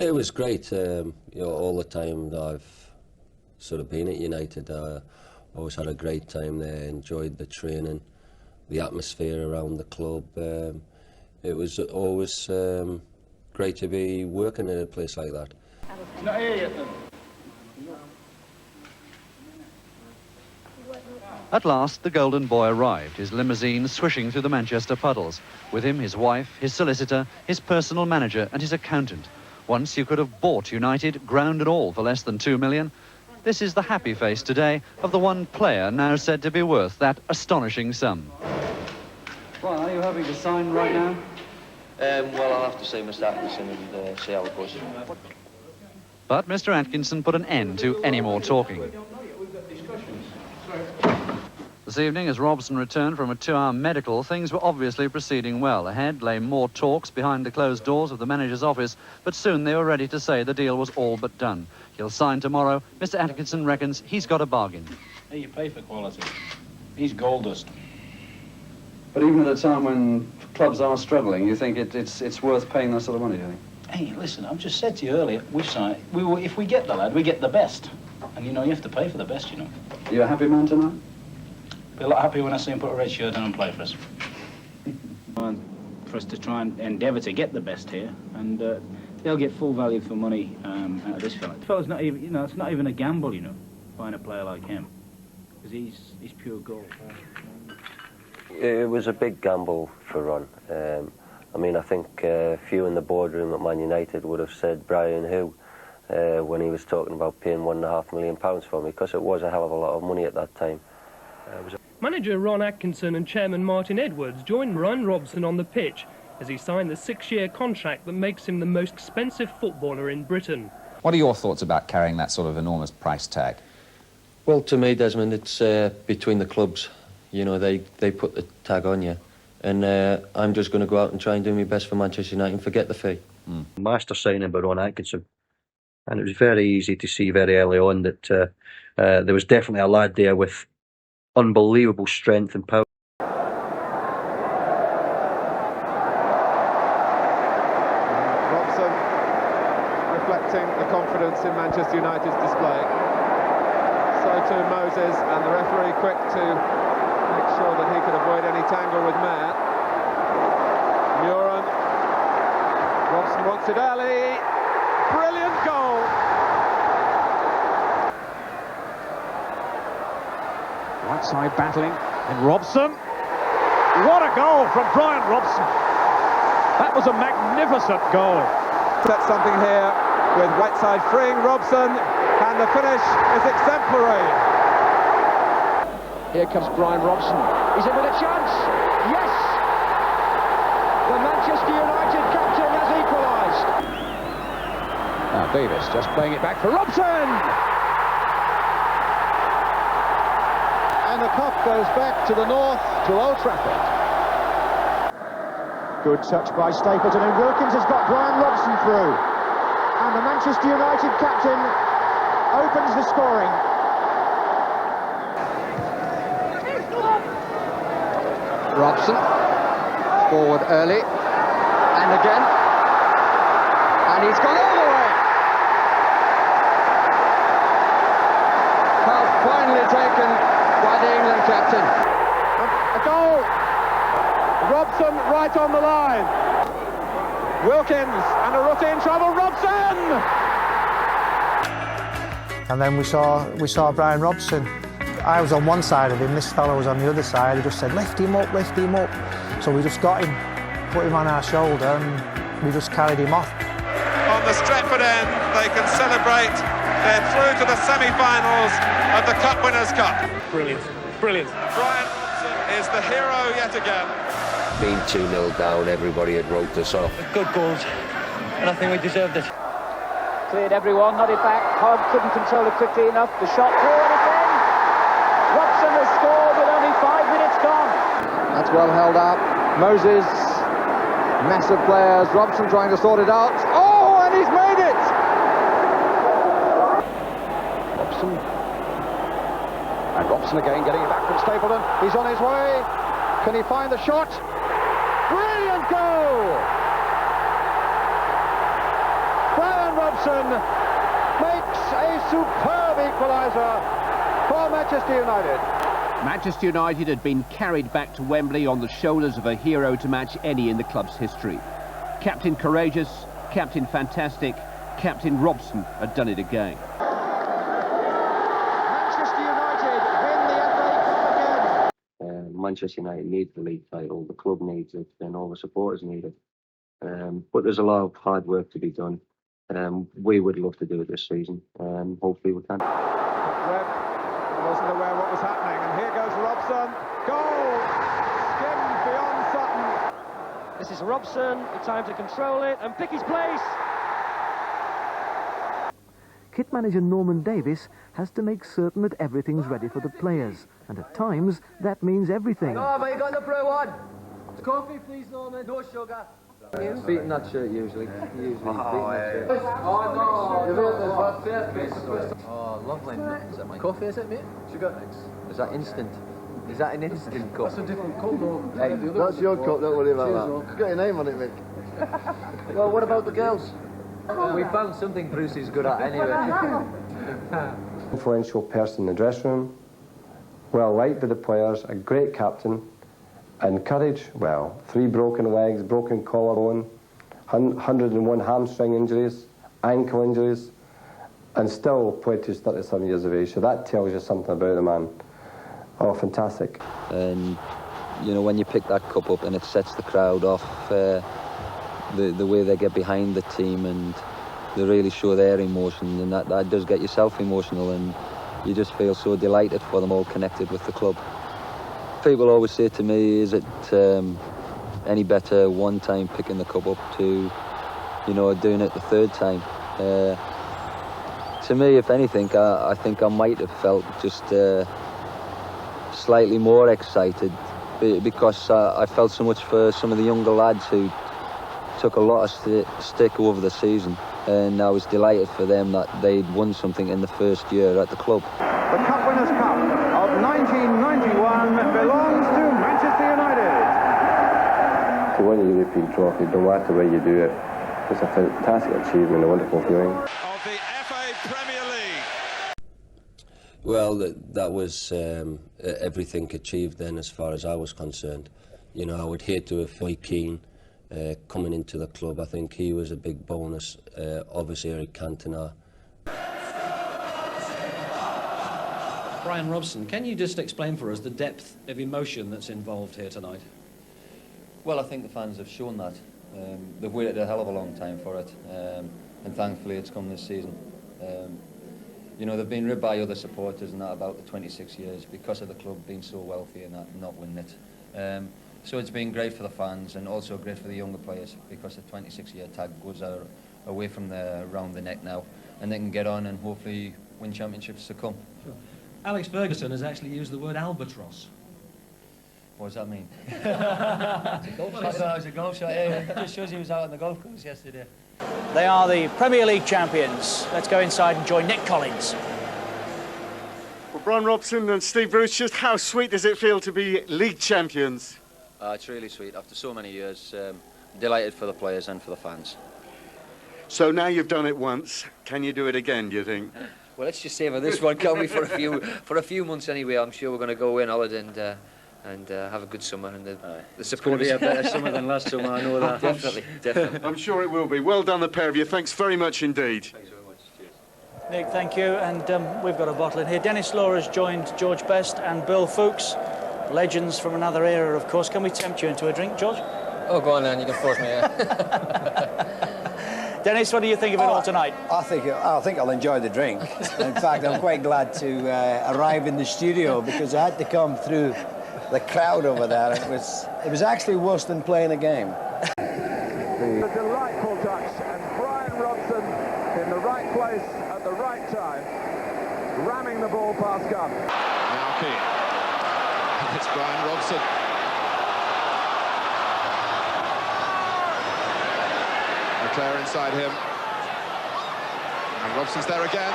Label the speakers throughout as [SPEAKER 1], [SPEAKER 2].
[SPEAKER 1] It was great. All the time that I've sort of been at United, I always had a great time there. Enjoyed the training, the atmosphere around the club. It was always great to be working in a place like that.
[SPEAKER 2] It's not here yet, then.
[SPEAKER 3] At last, the golden boy arrived, his limousine swishing through the Manchester puddles. With him, his wife, his solicitor, his personal manager and his accountant. Once you could have bought United, ground and all, for less than £2 million. This is the happy face today of the one player now said to be worth that astonishing sum. Well, are you having to sign right now?
[SPEAKER 4] Well, I'll have to see Mr. Atkinson and see how it goes.
[SPEAKER 3] But Mr. Atkinson put an end to any more talking. This evening, as Robson returned from a 2-hour medical, things were obviously proceeding well. Ahead lay more talks behind the closed doors of the manager's office, but soon they were ready to say the deal was all but done. He'll sign tomorrow. Mr. Atkinson reckons he's got a bargain.
[SPEAKER 2] Hey, you pay for quality. He's gold dust.
[SPEAKER 3] But even at a time when clubs are struggling, you think it's worth paying that sort of money, do you think?
[SPEAKER 2] Hey, listen, I've just said to you earlier, if we get the lad, we get the best. And, you know, you have to pay for the best, you know.
[SPEAKER 3] Are you a happy man tonight?
[SPEAKER 2] Be a lot happy when I see him put a red shirt on and play for us. For us to try and endeavour to get the best here, and they'll get full value for money out of this fella. The fella's not even, you know, it's not even a gamble, you know, buying a player like him, because he's pure gold.
[SPEAKER 1] It was a big gamble for Ron. I mean, I think few in the boardroom at Man United would have said Brian who when he was talking about paying £1.5 million for me, because it was a hell of a lot of money at that time.
[SPEAKER 5] Manager Ron Atkinson and chairman Martin Edwards joined Bryan Robson on the pitch as he signed the 6-year contract that makes him the most expensive footballer in Britain.
[SPEAKER 6] What are your thoughts about carrying that sort of enormous price tag?
[SPEAKER 1] Well, to me, Desmond, it's between the clubs. You know, they put the tag on you. And I'm just going to go out and try and do my best for Manchester United and forget the fee.
[SPEAKER 4] Master signing by Ron Atkinson. And it was very easy to see very early on that there was definitely a lad there with unbelievable strength and power.
[SPEAKER 7] Robson reflecting the confidence in Manchester United's display. So too Moses, and the referee quick to make sure that he could avoid any tangle with Mayer. Muren. Robson wants it early. Brilliant goal.
[SPEAKER 8] Right side battling, and Robson. What a goal from Bryan Robson. That was a magnificent goal.
[SPEAKER 7] That's something here with Whiteside freeing Robson, and the finish is exemplary.
[SPEAKER 8] Here comes Bryan Robson. Is it with a chance? Yes! The Manchester United captain has equalised. Now Davis just playing it back for Robson!
[SPEAKER 7] And the cup goes back to the north, to Old Trafford.
[SPEAKER 8] Good touch by Stapleton, and Wilkins has got Bryan Robson through. And the Manchester United captain opens the scoring.
[SPEAKER 9] Robson, forward early, and again, and he's gone all the way. Foul finally taken by the England captain.
[SPEAKER 7] A goal! Robson right on the line. Wilkins and Urruti in trouble. Robson!
[SPEAKER 10] And then we saw Bryan Robson. I was on one side of him, this fellow was on the other side. He just said, lift him up, lift him up. So we just got him, put him on our shoulder, and we just carried him off.
[SPEAKER 7] On the Stretford end, they can celebrate. They're through to the semi-finals of the Cup Winners' Cup.
[SPEAKER 5] Brilliant, brilliant.
[SPEAKER 7] Bryan Robson is the hero yet again.
[SPEAKER 1] Being 2-0 down, everybody had wrote us off.
[SPEAKER 4] Good goals, and I think we deserved it.
[SPEAKER 8] Cleared everyone, nodded back. Hogg couldn't control it quickly enough. The shot through, and again, Robson has scored with only 5 minutes gone.
[SPEAKER 9] That's well held up. Moses, massive players. Robson trying to sort it out. Oh, and he's made it! Robson. And Robson again getting it back from Stapleton. He's on his way. Can he find the shot? Brilliant goal! Bryan Robson makes a superb equaliser for Manchester United.
[SPEAKER 11] Manchester United had been carried back to Wembley on the shoulders of a hero to match any in the club's history. Captain Courageous, Captain Fantastic, Captain Robson had done it again.
[SPEAKER 9] Manchester United win the FA Cup again.
[SPEAKER 4] Manchester United needs the league title, the club needs it, and all the supporters need it. But there's a lot of hard work to be done. We would love to do it this season. Hopefully we can.
[SPEAKER 7] Webb wasn't aware what was happening, and here goes Robson. Goal! Skimmed beyond Sutton.
[SPEAKER 5] This is Robson, the time to control it and pick his place.
[SPEAKER 12] Kit manager Norman Davis has to make certain that everything's ready for the players, and at times that means everything.
[SPEAKER 8] No, but you got the blue one. Coffee, please, Norman. No sugar.
[SPEAKER 13] Beating that shirt usually. Beating that shirt.
[SPEAKER 8] Oh, lovely. Is that my coffee, is it, mate? Sugar.
[SPEAKER 13] Is that instant? Is that an instant cup?
[SPEAKER 8] That's a different cup, though.
[SPEAKER 13] Hey, that's your cup, don't worry about that. Got your name on it, Mick.
[SPEAKER 8] Well, what about the girls?
[SPEAKER 13] We found something Bruce is good at anyway.
[SPEAKER 14] Influential person in the dressing room, well liked by the players, a great captain, and courage. Well, 3 broken legs, broken collarbone, 101 hamstring injuries, ankle injuries, and still played to 37 years of age. So that tells you something about the man. Oh, fantastic.
[SPEAKER 15] And you know, when you pick that cup up and it sets the crowd off, the way they get behind the team and they really show their emotion, and that does get yourself emotional, and you just feel so delighted for them all connected with the club. People always say to me, is it any better one time picking the cup up to, you know, doing it the 3rd time? To me, if anything, I think I might have felt just slightly more excited because I felt so much for some of the younger lads who took a lot of stick over the season, and I was delighted for them that they'd won something in the 1st year at the club.
[SPEAKER 9] The Cup Winners' Cup of 1991 belongs to Manchester United.
[SPEAKER 14] To win a European trophy, no matter where you do it, it's a fantastic achievement, a wonderful feeling.
[SPEAKER 7] Of the FA Premier League.
[SPEAKER 1] Well, that was everything achieved then as far as I was concerned. You know, I would hate to have Roy Keane coming into the club. I think he was a big bonus. Obviously Eric Cantona.
[SPEAKER 16] Bryan Robson, can you just explain for us the depth of emotion that's involved here tonight?
[SPEAKER 15] Well, I think the fans have shown that. They've waited a hell of a long time for it, and thankfully it's come this season. You know, they've been ribbed by other supporters and that about the 26 years because of the club being so wealthy and that not winning it. So it's been great for the fans and also great for the younger players because the 26-year tag goes away from around the neck now, and they can get on and hopefully win championships to come.
[SPEAKER 16] Sure. Alex Ferguson has actually used the word albatross.
[SPEAKER 15] What does that mean?
[SPEAKER 16] It's a golf shot.
[SPEAKER 15] It was a golf shot, yeah. It just shows he was out on the golf course yesterday.
[SPEAKER 17] They are the Premier League champions. Let's go inside and join Nick Collins.
[SPEAKER 18] Well, Bryan Robson and Steve Bruce, just how sweet does it feel to be league champions?
[SPEAKER 15] It's really sweet. After so many years, delighted for the players and for the fans.
[SPEAKER 18] So now you've done it once, can you do it again, do you think?
[SPEAKER 13] Well, let's just savour this one, can't we, for a few months anyway. I'm sure we're going to go away on holiday and have a good summer, and the support
[SPEAKER 15] will be a better summer than last summer, I know that.
[SPEAKER 13] Definitely.
[SPEAKER 18] I'm sure it will be. Well done, the pair of you. Thanks very much indeed.
[SPEAKER 15] Thanks very much. Cheers.
[SPEAKER 17] Nick, thank you. And we've got a bottle in here. Dennis Law has joined George Best and Bill Fuchs, legends from another era, of course. Can we tempt you into a drink, George?
[SPEAKER 13] Oh, go on then, you can force me,
[SPEAKER 17] Dennis, what do you think of it all tonight?
[SPEAKER 19] I think I'll enjoy the drink. In fact, I'm quite glad to arrive in the studio because I had to come through the crowd over there. It was actually worse than playing a game.
[SPEAKER 9] A delightful touch, and Bryan Robson in the right place at the right time, ramming the ball past Gunn.
[SPEAKER 7] Now Keane. It's Bryan Robson. Leclerc inside him. And Robson's there again.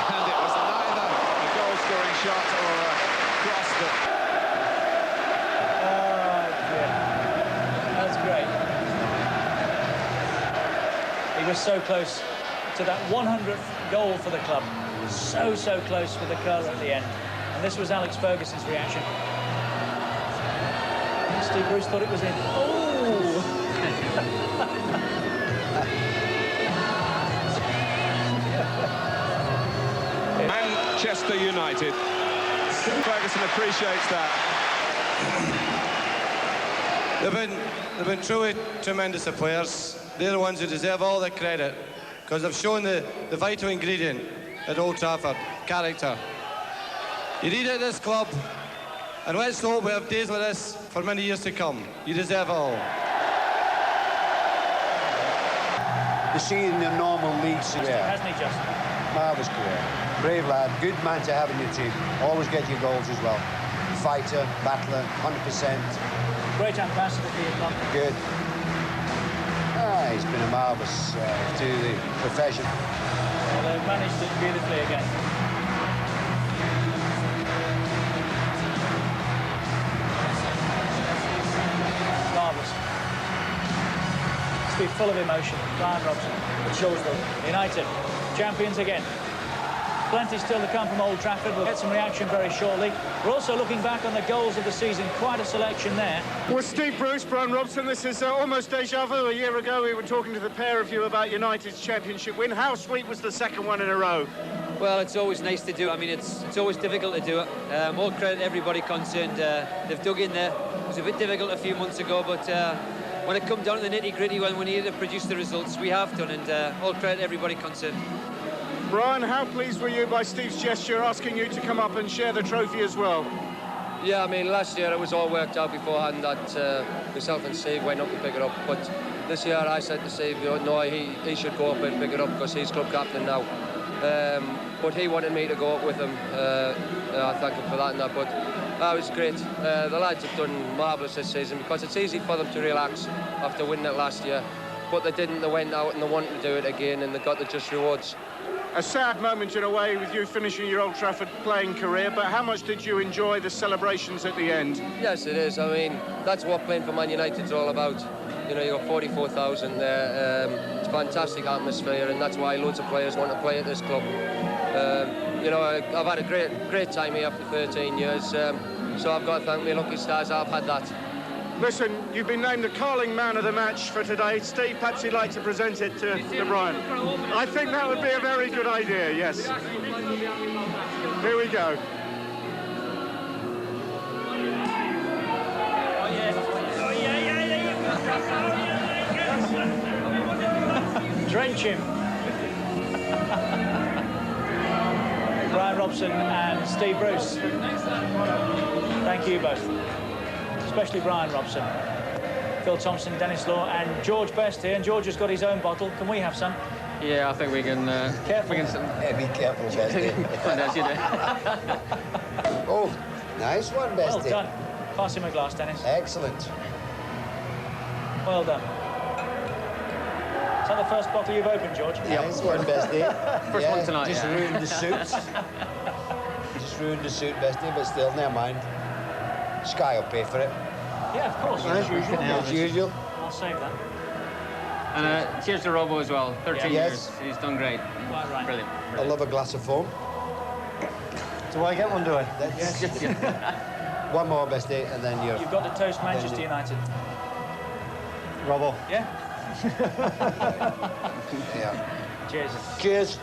[SPEAKER 7] And it was neither a goal-scoring shot or a cross that...
[SPEAKER 17] Oh, dear. That's great. He was so close to that 100th goal for the club. So close with the curler at the end. And this was Alex Ferguson's reaction. Steve Bruce thought it was in. Oh!
[SPEAKER 7] Manchester United. Ferguson appreciates that.
[SPEAKER 20] They've been truly tremendous players. They're the ones who deserve all the credit because they've shown the vital ingredient at Old Trafford, character. You need it at this club, and let's hope we have days like this for many years to come. You deserve it all.
[SPEAKER 19] To see in the normal league career.
[SPEAKER 17] Hasn't he, Justin?
[SPEAKER 19] Marvellous career. Brave lad, good man to have in your team. Always get your goals as well. Fighter, battler, 100%.
[SPEAKER 17] Great ambassador for your club.
[SPEAKER 19] Good. He's been a marvellous to the profession.
[SPEAKER 17] Well, they've managed it beautifully again. Marvellous. Must be full of emotion. Bryan Robson. It shows though. United, champions again. Plenty still to come from Old Trafford. We'll get some reaction very shortly. We're also looking back on the goals of the season. Quite a selection there.
[SPEAKER 18] Well, Steve Bruce, Bryan Robson, this is almost deja vu. A year ago, we were talking to the pair of you about United's championship win. How sweet was the second one in a row?
[SPEAKER 13] Well, it's always nice to do. I mean, it's always difficult to do it. All credit to everybody concerned. They've dug in there. It was a bit difficult a few months ago, but when it comes down to the nitty-gritty, when we needed to produce the results, we have done, and all credit to everybody concerned.
[SPEAKER 18] Brian, how pleased were you by Steve's gesture asking you to come up and share the trophy as well?
[SPEAKER 21] Yeah, I mean, last year it was all worked out beforehand that myself and Steve went up to pick it up. But this year I said to Steve, no, he should go up and pick it up because he's club captain now. But he wanted me to go up with him. I thank him for that and that. But that was great. The lads have done marvellous this season because it's easy for them to relax after winning it last year. But they didn't. They went out and they wanted to do it again, and they got the just rewards.
[SPEAKER 18] A sad moment in a way with you finishing your Old Trafford playing career, but how much did you enjoy the celebrations at the end?
[SPEAKER 21] Yes, it is. I mean, that's what playing for Man United's all about. You know, you've got 44,000 there. It's a fantastic atmosphere, and that's why loads of players want to play at this club. You know, I've had a great time here after 13 years, so I've got to thank my lucky stars I've had that.
[SPEAKER 18] Listen, you've been named the Carling Man of the Match for today. Steve, perhaps you'd like to present it to Brian. I think that would be a very good idea, yes. Here we go.
[SPEAKER 17] Drench him. Bryan Robson and Steve Bruce. Thank you both. Especially Bryan Robson. Phil Thompson, Dennis Law and George Best here. And George has got his own bottle. Can we have some?
[SPEAKER 22] Yeah, I think we can...
[SPEAKER 17] Careful.
[SPEAKER 22] We can...
[SPEAKER 19] Yeah, be careful, Bestie. Oh, nice one, Bestie.
[SPEAKER 17] Well done. Pass him a glass, Dennis.
[SPEAKER 19] Excellent.
[SPEAKER 17] Well done. Is that the first bottle you've opened, George?
[SPEAKER 19] Nice one, Bestie.
[SPEAKER 22] First one tonight,
[SPEAKER 19] Just ruined the suit. Just ruined the suit, Bestie, but still, never mind. Sky will pay for it.
[SPEAKER 17] Yeah, of course.
[SPEAKER 19] As usual.
[SPEAKER 17] I'll save that.
[SPEAKER 22] And cheers to Robbo as well. 13 years. He's done great.
[SPEAKER 17] Quite right.
[SPEAKER 22] Brilliant.
[SPEAKER 19] I love a glass of foam.
[SPEAKER 20] Do I get one, do I?
[SPEAKER 19] Yes. One more, Bestie, and then you're...
[SPEAKER 17] You've got to toast Manchester United.
[SPEAKER 20] Robbo.
[SPEAKER 17] Yeah?
[SPEAKER 19] Yeah.
[SPEAKER 17] Cheers.
[SPEAKER 19] Cheers.